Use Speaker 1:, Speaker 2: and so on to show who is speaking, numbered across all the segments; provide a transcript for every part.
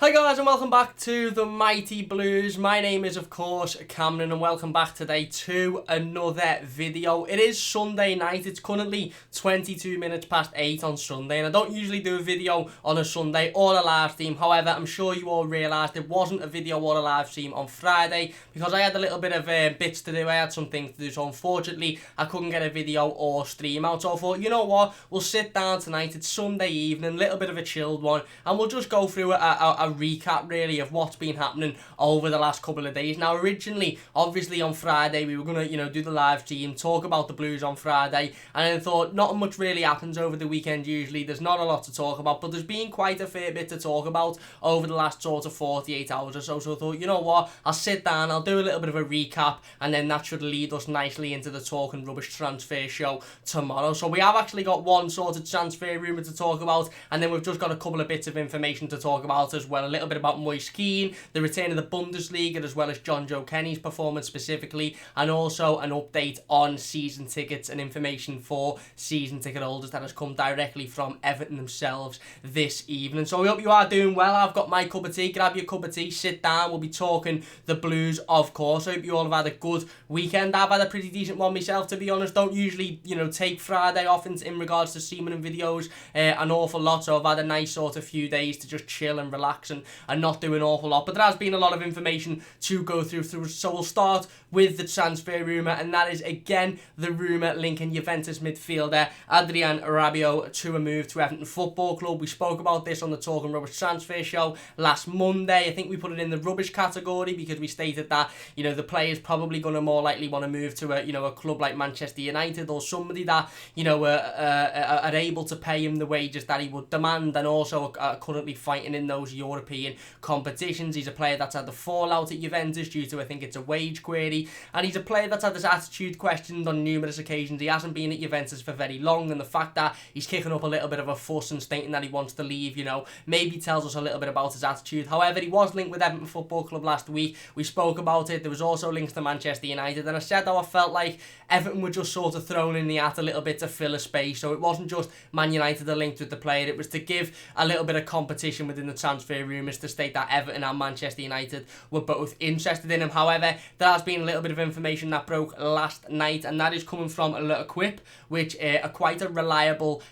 Speaker 1: Hi guys and welcome back to the Mighty Blues. My name is of course Cameron and welcome back today to another video. It is Sunday night. It's currently 22 minutes past 8 on Sunday and I don't usually do a video on a Sunday or a live stream. However, I'm sure you all realised there wasn't a video or a live stream on Friday because I had a little bit of bits to do. I had some things to do, so unfortunately I couldn't get a video or stream out. So I thought, you know what, we'll sit down tonight. It's Sunday evening, a little bit of a chilled one, and we'll just go through a recap really of what's been happening over the last couple of days. Now originally, obviously on Friday we were going to do the live stream, talk about the Blues on Friday, and I thought not much really happens over the weekend usually. There's not a lot to talk about, but there's been quite a fair bit to talk about over the last sort of 48 hours or so. So I thought, you know what, I'll sit down, I'll do a little bit of a recap, and then that should lead us nicely into the Talking Rubbish transfer show tomorrow. So we have actually got one sort of transfer rumour to talk about, and then we've just got a couple of bits of information to talk about as well. A little bit about Moise Kean, the return of the Bundesliga, as well as Jonjoe Kenny's performance specifically, and also an update on season tickets and information for season ticket holders that has come directly from Everton themselves this evening. So we hope you are doing well. I've got my cup of tea. Grab your cup of tea, sit down. We'll be talking the Blues, of course. I hope you all have had a good weekend. I've had a pretty decent one myself, to be honest. Don't usually, take Friday off in regards to streaming and videos an awful lot. So I've had a nice sort of few days to just chill and relax and not do an awful lot. But there has been a lot of information to go through. So we'll start with the transfer rumour, and that is again the rumour linking Juventus midfielder Adrien Rabiot to a move to Everton Football Club. We spoke about this on the Talking Rubbish transfer show last Monday. I think we put it in the rubbish category because we stated that the player's probably going to more likely want to move to a club like Manchester United or somebody that are able to pay him the wages that he would demand, and also are currently fighting in those European competitions. He's a player that's had the fallout at Juventus due to, I think it's a wage query, and he's a player that's had his attitude questioned on numerous occasions. He hasn't been at Juventus for very long, and the fact that he's kicking up a little bit of a fuss and stating that he wants to leave, maybe tells us a little bit about his attitude. However, he was linked with Everton Football Club last week. We spoke about it. There was also links to Manchester United, and I said how I felt like Everton were just sort of thrown in the hat a little bit to fill a space. So it wasn't just Man United that linked with the player, it was to give a little bit of competition within the transfer rumours, to state that Everton and Manchester United were both interested in him. However, there has been a little bit of information that broke last night, and that is coming from a little quip, which are quite a reliable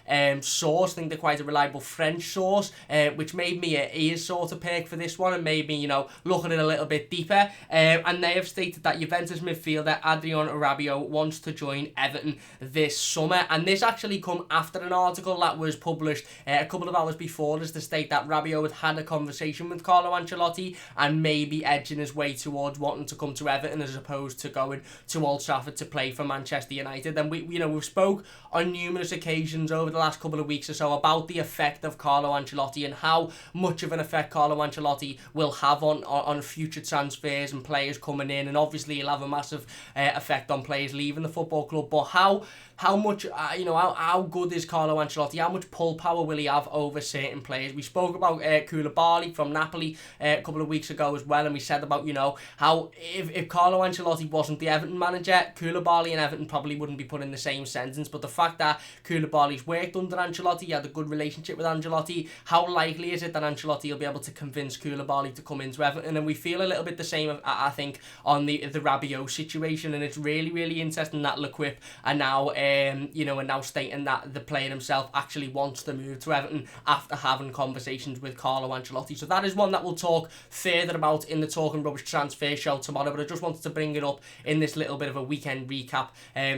Speaker 1: source. I think they're quite a reliable French source, which made me ears sort of perk for this one and made me, look at it a little bit deeper. And they have stated that Juventus midfielder Adrien Rabiot wants to join Everton this summer, and this actually come after an article that was published a couple of hours before this to state that Rabiot had a conversation with Carlo Ancelotti and maybe edging his way towards wanting to come to Everton as opposed to going to Old Trafford to play for Manchester United. And we've spoke on numerous occasions over the last couple of weeks or so about the effect of Carlo Ancelotti and how much of an effect Carlo Ancelotti will have on future transfers and players coming in, and obviously he'll have a massive effect on players leaving the football club. But how much, how good is Carlo Ancelotti? How much pull power will he have over certain players? We spoke about Koulibaly from Napoli a couple of weeks ago as well, and we said about, how if Carlo Ancelotti wasn't the Everton manager, Koulibaly and Everton probably wouldn't be put in the same sentence. But the fact that Koulibaly's worked under Ancelotti, he had a good relationship with Ancelotti, how likely is it that Ancelotti will be able to convince Koulibaly to come into Everton? And we feel a little bit the same, I think, on the Rabiot situation, and it's really, really interesting that L'Equipe are now are now stating that the player himself actually wants to move to Everton after having conversations with Carlo Ancelotti. So that is one that we'll talk further about in the Talking Rubbish transfer show tomorrow, but I just wanted to bring it up in this little bit of a weekend recap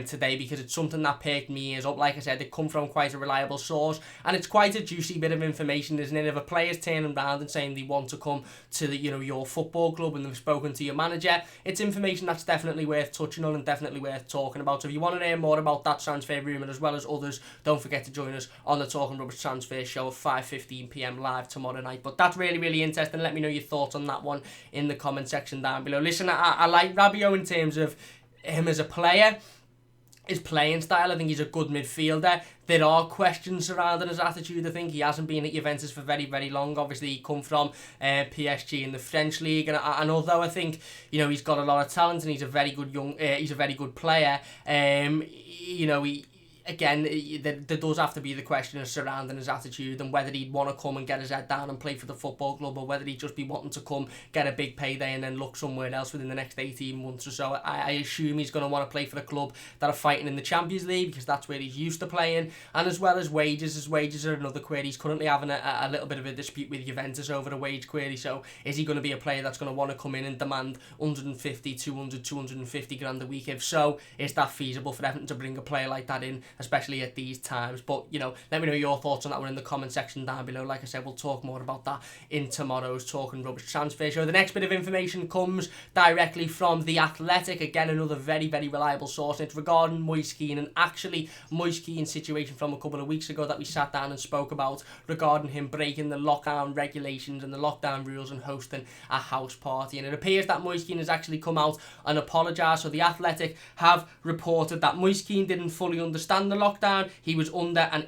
Speaker 1: today because it's something that perked me ears up. Like I said, it come from quite a reliable source, and it's quite a juicy bit of information, isn't it? If a player's turning around and saying they want to come to the, your football club and they've spoken to your manager, it's information that's definitely worth touching on and definitely worth talking about. So if you want to hear more about that transfer rumour as well as others, don't forget to join us on the Talking Rubbish transfer show at 5:15 p.m. live tomorrow night. But that's really, really interesting. Let me know your thoughts on that one in the comment section down below. Listen, I like Rabiot in terms of him as a player, his playing style. I think he's a good midfielder. There are questions surrounding his attitude. I think he hasn't been at Juventus for very, very long. Obviously, he come from PSG in the French league, and although I think he's got a lot of talent and he's a very good player. again, there does have to be the question surrounding his attitude and whether he'd want to come and get his head down and play for the football club, or whether he'd just be wanting to come, get a big payday and then look somewhere else within the next 18 months or so. I assume he's going to want to play for the club that are fighting in the Champions League, because that's where he's used to playing. And as well as wages, his wages are another query. He's currently having a little bit of a dispute with Juventus over a wage query. So is he going to be a player that's going to want to come in and demand 150, 200, 250 grand a week? If so, is that feasible for Everton to bring a player like that in, especially at these times? But, you know, let me know your thoughts on that one in the comment section down below. Like I said, we'll talk more about that in tomorrow's Talking Rubbish transfer show. The next bit of information comes directly from The Athletic. Again, another very, very reliable source. It's regarding Moise Kean, and actually Moise Kean's situation from a couple of weeks ago that we sat down and spoke about, regarding him breaking the lockdown regulations and the lockdown rules and hosting a house party. And it appears that Moise Kean has actually come out and apologised. So The Athletic have reported that Moise Kean didn't fully understand the lockdown. He was under an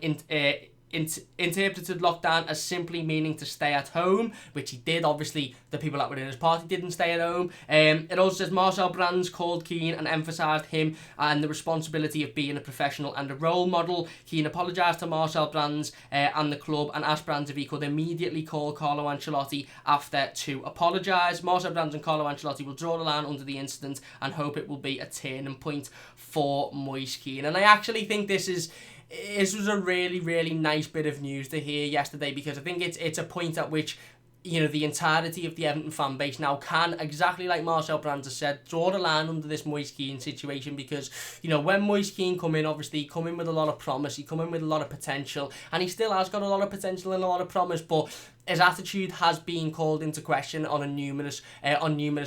Speaker 1: interpreted lockdown as simply meaning to stay at home, which he did. Obviously, the people that were in his party didn't stay at home. It also says Marcel Brands called Kean and emphasised him and the responsibility of being a professional and a role model. Kean apologised to Marcel Brands and the club, and asked Brands if he could immediately call Carlo Ancelotti after to apologise. Marcel Brands and Carlo Ancelotti will draw the line under the incident and hope it will be a turning point for Moise Kean. And I actually think this was a really, really nice bit of news to hear yesterday, because I think it's a point at which, you know, the entirety of the Everton fan base now can, exactly like Marcel Brands has said, draw the line under this Moise Kean situation. Because, you know, when Moise Kean come in, obviously he come in with a lot of promise, he come in with a lot of potential, and he still has got a lot of potential and a lot of promise, but his attitude has been called into question on numerous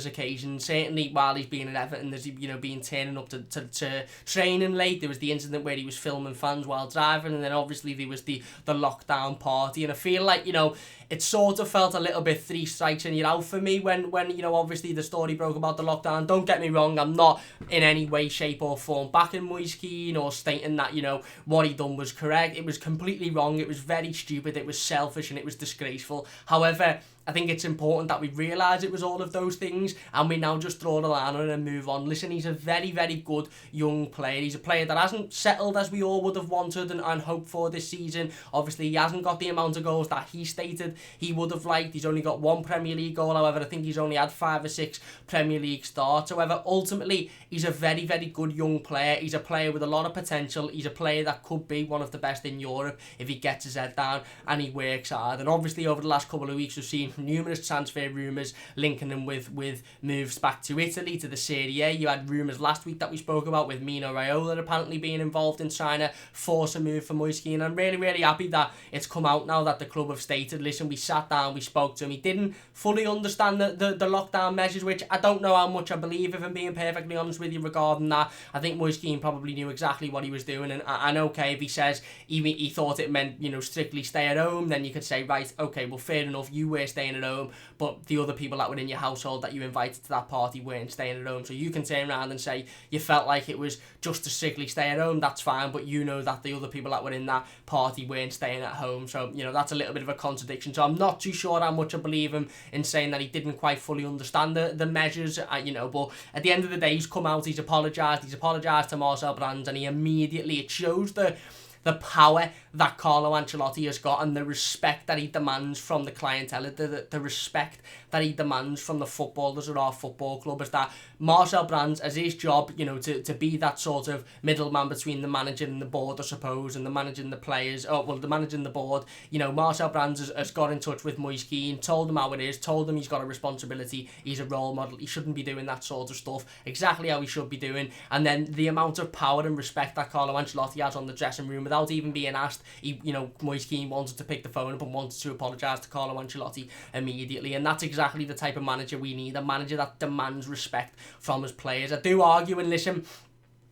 Speaker 1: occasions. Certainly while he's been at Everton, there's, you know, been turning up to training late. There was the incident where he was filming fans while driving, and then obviously there was the lockdown party. And I feel like, you know, it sort of felt a little bit three strikes and you're out for me when you know, obviously the story broke about the lockdown. Don't get me wrong, I'm not in any way, shape or form backing Moise Kean or stating that, you know, what he done was correct. It was completely wrong. It was very stupid. It was selfish and it was disgraceful. However, I think it's important that we realise it was all of those things and we now just draw the line on it and move on. Listen, he's a very, very good young player. He's a player that hasn't settled as we all would have wanted and hoped for this season. Obviously, he hasn't got the amount of goals that he stated he would have liked. He's only got one Premier League goal. However, I think he's only had 5 or 6 Premier League starts. However, ultimately, he's a very, very good young player. He's a player with a lot of potential. He's a player that could be one of the best in Europe if he gets his head down and he works hard. And obviously, over the last couple of weeks, we've seen numerous transfer rumours linking him with moves back to Italy, to the Serie A. You had rumours last week that we spoke about with Mino Raiola apparently being involved in trying to force a move for Moise Kean. I'm really, really happy that it's come out now that the club have stated, listen, we sat down, we spoke to him. He didn't fully understand the lockdown measures, which I don't know how much I believe, if I'm being perfectly honest with you regarding that. I think Moise Kean probably knew exactly what he was doing, and okay, if he says he thought it meant, you know, strictly stay at home, then you could say, right, okay, well, fair enough, you were staying at home, but the other people that were in your household that you invited to that party weren't staying at home. So you can turn around and say you felt like it was just to strictly stay at home, that's fine, but you know that the other people that were in that party weren't staying at home. So, you know, that's a little bit of a contradiction. So I'm not too sure how much I believe him in saying that he didn't quite fully understand the measures, you know, but at the end of the day, he's come out, he's apologised to Marcel Brands, and he immediately, it shows the power that Carlo Ancelotti has got and the respect that he demands from the clientele, the respect that he demands from the footballers at our football club, is that Marcel Brands, as his job, you know, to be that sort of middleman between the manager and the board, I suppose, and the manager and the players, the manager and the board, you know, Marcel Brands has got in touch with Moise Kean, told him how it is, told him he's got a responsibility, he's a role model, he shouldn't be doing that sort of stuff, exactly how he should be doing. And then the amount of power and respect that Carlo Ancelotti has on the dressing room, without even being asked, Moise Kean wanted to pick the phone up and wanted to apologise to Carlo Ancelotti immediately. And that's exactly the type of manager we need, a manager that demands respect from his players. I do argue, and listen,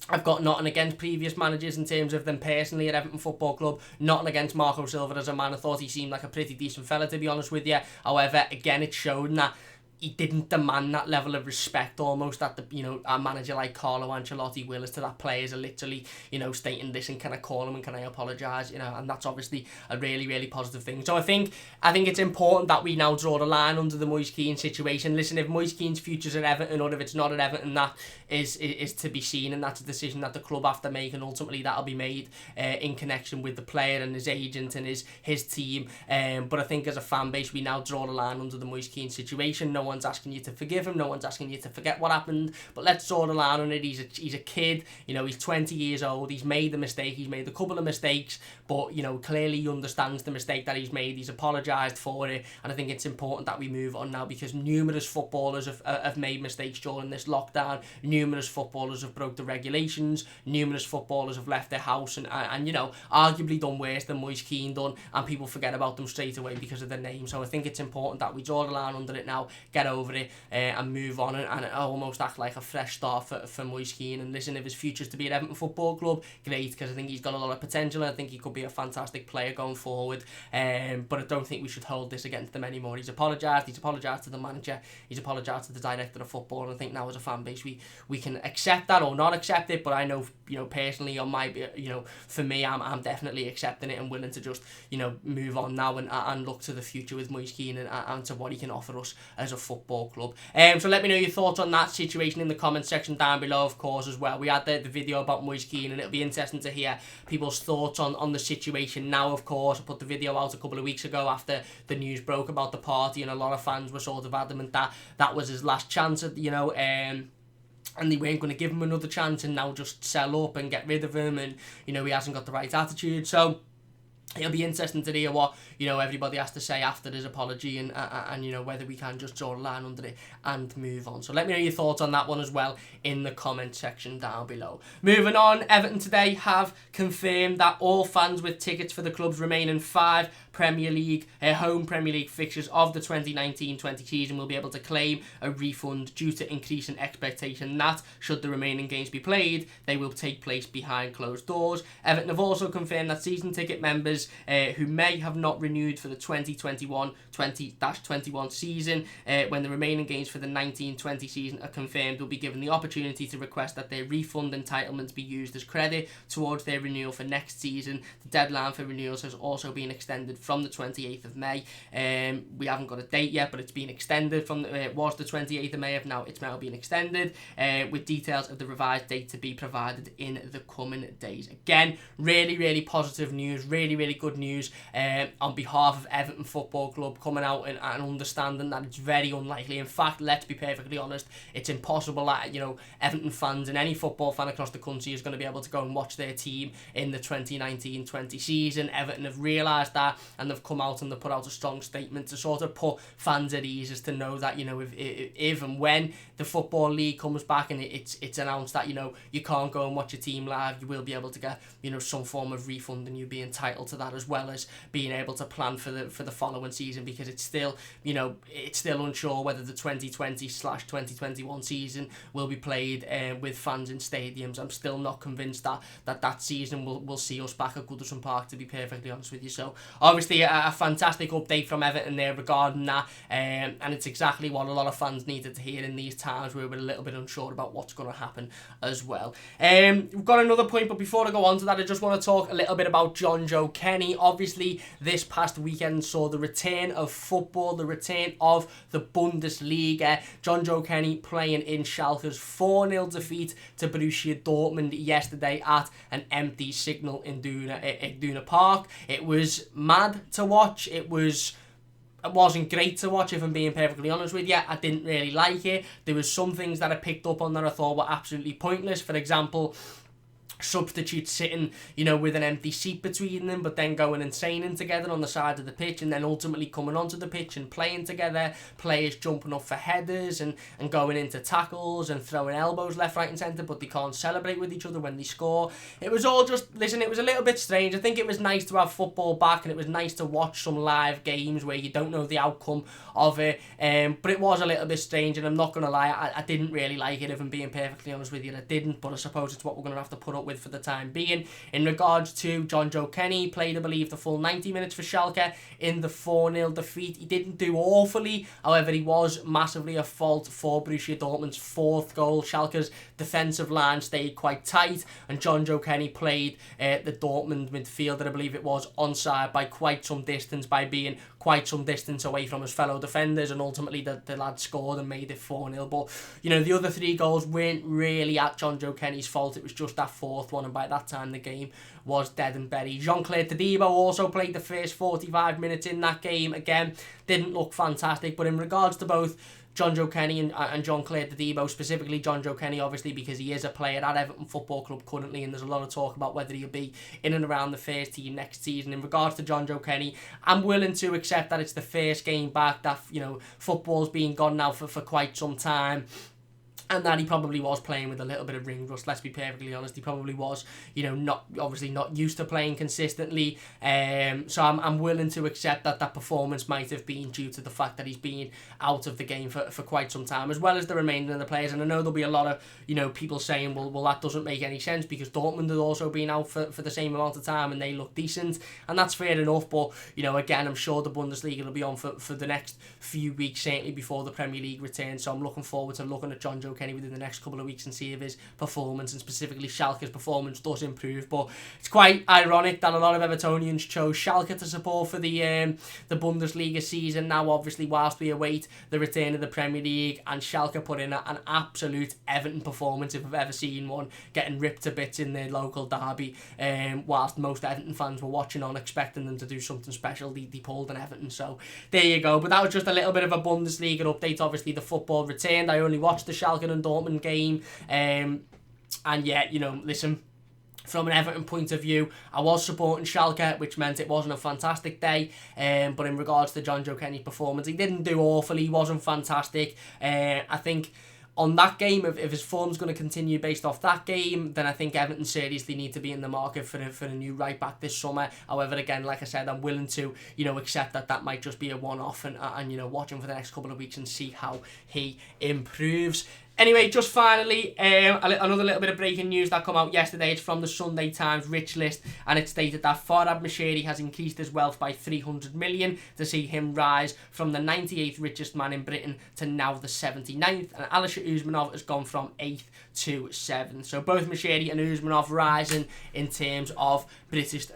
Speaker 1: I've got nothing against previous managers in terms of them personally at Everton Football Club, nothing against Marco Silva as a man. I thought he seemed like a pretty decent fella, to be honest with you. However, again, it's shown that he didn't demand that level of respect almost that a manager like Carlo Ancelotti will, as to that players are literally, stating, listen, can I call him and can I apologise, and that's obviously a really, really positive thing. So I think it's important that we now draw the line under the Moise Kean situation. Listen, if Moise Kean's future's at Everton or if it's not at Everton, that is to be seen, and that's a decision that the club have to make, and ultimately that'll be made in connection with the player and his agent and his team. But I think as a fan base, we now draw the line under the Moise Kean situation. No one's asking you to forgive him, no one's asking you to forget what happened, but let's draw the line on it. He's a kid, he's 20 years old, he's made the mistake, he's made a couple of mistakes, but clearly he understands the mistake that he's made, he's apologised for it, and I think it's important that we move on now, because numerous footballers have made mistakes during this lockdown, numerous footballers have broke the regulations, numerous footballers have left their house and arguably done worse than Moise Kean done, and people forget about them straight away because of their name. So I think it's important that we draw the line under it now, get over it, and move on, and almost act like a fresh start for Moise Kean. And listen, if his future's to be at Everton Football Club, great, because I think he's got a lot of potential, and I think he could be a fantastic player going forward. But I don't think we should hold this against him anymore. He's apologised to the manager, he's apologised to the director of football, and I think now as a fan base we can accept that or not accept it. But I know, personally, on my, for me, I'm definitely accepting it and willing to just, move on now and look to the future with Moise Kean and to what he can offer us as a football club. So let me know your thoughts on that situation in the comment section down below, of course, as well. We had the video about Moise Kean, and it'll be interesting to hear people's thoughts on the situation now, of course. I put the video out a couple of weeks ago after the news broke about the party, and a lot of fans were sort of adamant that was his last chance at, and they weren't going to give him another chance and now just sell up and get rid of him, and he hasn't got the right attitude. So it'll be interesting to hear what everybody has to say after his apology, and whether we can just draw a line under it and move on. So let me know your thoughts on that one as well in the comment section down below. Moving on, Everton today have confirmed that all fans with tickets for the club's remaining 5 home Premier League fixtures of the 2019-20 season will be able to claim a refund due to increase in expectation that, should the remaining games be played, they will take place behind closed doors. Everton have also confirmed that season ticket members who may have not renewed for the 2021 season, when the remaining games for the 19-20 season are confirmed, will be given the opportunity to request that their refund entitlements be used as credit towards their renewal for next season. The deadline for renewals has also been extended from the 28th of May. We haven't got a date yet, but it's been extended from it was the 28th of May, it's now been extended, with details of the revised date to be provided in the coming days. Again, really, really positive news, really, really good news on behalf of Everton Football Club, coming out and understanding that it's very unlikely. In fact, let's be perfectly honest, it's impossible that Everton fans and any football fan across the country is going to be able to go and watch their team in the 2019-20 season. Everton have realised that, and they've come out and they've put out a strong statement to sort of put fans at ease, as to know that if and when the Football League comes back and it's announced that you can't go and watch your team live, you will be able to get some form of refund, and you'll be entitled to that, as well as being able to plan for the following season, because it's still unsure whether the 2020/2021 season will be played with fans in stadiums. I'm still not convinced that season will see us back at Goodison Park, to be perfectly honest with you. So obviously a fantastic update from Everton there regarding that, and it's exactly what a lot of fans needed to hear in these times where we're a little bit unsure about what's going to happen as well. We've got another point, but before I go on to that, I just want to talk a little bit about Jonjoe Kenny. Obviously, this past weekend saw the return of football, the return of the Bundesliga. Jonjoe Kenny playing in Schalke's 4-0 defeat to Borussia Dortmund yesterday at an empty Signal Iduna Park. It was mad to watch. It wasn't great to watch, if I'm being perfectly honest with you. I didn't really like it. There was some things that I picked up on that I thought were absolutely pointless. For example, substitutes sitting, with an empty seat between them, but then going and training together on the side of the pitch, and then ultimately coming onto the pitch and playing together. Players jumping up for headers and going into tackles and throwing elbows left, right and centre, but they can't celebrate with each other when they score. It was all just, it was a little bit strange. I think it was nice to have football back, and it was nice to watch some live games where you don't know the outcome of it, but it was a little bit strange, and I'm not going to lie, I didn't really like it, if I'm being perfectly honest with you. I didn't, but I suppose it's what we're going to have to put up dealt with for the time being. In regards to Jonjoe Kenny, played, I believe, the full 90 minutes for Schalke in the 4-0 defeat. He didn't do awfully, however, he was massively at fault for Borussia Dortmund's 4th goal. Schalke's defensive line stayed quite tight, and Jonjoe Kenny played the Dortmund midfielder, I believe it was, onside by quite some distance, by being quite some distance away from his fellow defenders, and ultimately the lad scored and made it 4-0. But, you know, the other 3 goals weren't really at Jonjoe Kenny's fault. It was just that 4th one, and by that time the game was dead and buried. Jean-Claude Todibo also played the first 45 minutes in that game. Again, didn't look fantastic, but in regards to both Jonjoe Kenny and Jean-Claude Todibo, specifically Jonjoe Kenny, obviously, because he is a player at Everton Football Club currently, and there's a lot of talk about whether he'll be in and around the first team next season. In regards to Jonjoe Kenny, I'm willing to accept that it's the first game back, that, you know, football's been gone now for quite some time, and that he probably was playing with a little bit of ring rust. Let's be perfectly honest. He probably was, you know, not used to playing consistently. So I'm willing to accept that performance might have been due to the fact that he's been out of the game for quite some time, as well as the remainder of the players. And I know there'll be a lot of, you know, people saying, well, that doesn't make any sense because Dortmund had also been out for the same amount of time and they look decent, and that's fair enough. But, you know, again, I'm sure the Bundesliga will be on for the next few weeks, certainly before the Premier League returns. So I'm looking forward to looking at Jonjoe Kenny within the next couple of weeks and see if his performance, and specifically Schalke's performance, does improve. But it's quite ironic that a lot of Evertonians chose Schalke to support for the Bundesliga season now, obviously, whilst we await the return of the Premier League, and Schalke put in an absolute Everton performance, if I've ever seen one, getting ripped to bits in their local derby, whilst most Everton fans were watching on expecting them to do something special. They pulled an Everton, so there you go. But that was just a little bit of a Bundesliga update. Obviously the football returned. I only watched the Schalke and Dortmund game, and yeah, you know, listen, from an Everton point of view, I was supporting Schalke, which meant it wasn't a fantastic day, but in regards to Jonjoe Kenny's performance, he didn't do awfully, he wasn't fantastic. I think on that game, if his form's going to continue based off that game, then I think Everton seriously need to be in the market for a new right back this summer. However, again, like I said, I'm willing to, you know, accept that might just be a one-off, and you know, watch him for the next couple of weeks and see how he improves. Anyway, just finally, another little bit of breaking news that come out yesterday. It's from the Sunday Times Rich List, and it stated that Farhad Moshiri has increased his wealth by 300 million to see him rise from the 98th richest man in Britain to now the 79th, and Alisher Usmanov has gone from 8th to 7th. So both Moshiri and Usmanov rising in terms of Britain's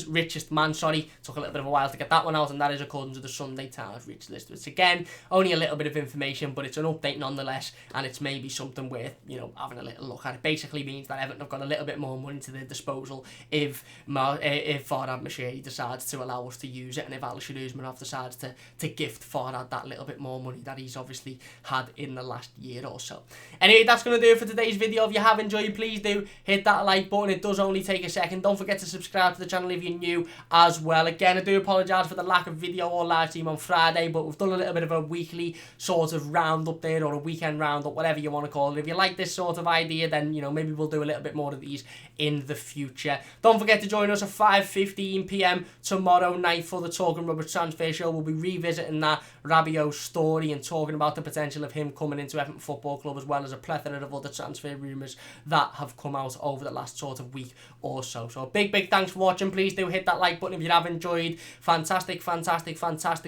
Speaker 1: richest man. Sorry, took a little bit of a while to get that one out, and that is according to the Sunday Times Rich List. It's again only a little bit of information, but it's an update nonetheless, and it's maybe something worth, you know, having a little look at. It basically means that Everton have got a little bit more money to their disposal if Farhad Moshiri decides to allow us to use it, and if Alisher Usmanov decides to gift Farhad that little bit more money that he's obviously had in the last year or so. Anyway, that's going to do it for today's video. If you have enjoyed, please do hit that like button. It does only take a second. Don't forget to subscribe to the channel if you're new as well. Again, I do apologise for the lack of video or live stream on Friday, but we've done a little bit of a weekly sort of roundup there, or a weekend roundup, whatever you want to call it. If you like this sort of idea, then, you know, maybe we'll do a little bit more of these in the future. Don't forget to join us at 5:15 PM tomorrow night for the Talking Rubbish transfer show. We'll be revisiting that Rabiot story and talking about the potential of him coming into Everton Football Club, as well as a plethora of other transfer rumours that have come out over the last sort of week or so. So a big thanks for watching. Please do hit that like button if you have enjoyed. Fantastic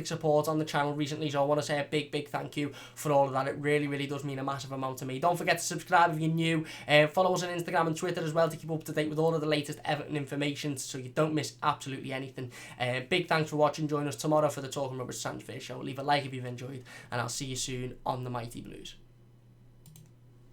Speaker 1: support on the channel recently, so I want to say a big thank you for all of that. It really does mean a massive amount to me. Don't forget to subscribe if you're new. Follow us on Instagram and Twitter as well to keep up to date with all of the latest Everton information, so you don't miss absolutely anything. Big thanks for watching. Join us tomorrow for the Talking Rubbish transfer show. Leave a like if you've enjoyed, and I'll see you soon on the Mighty Blues.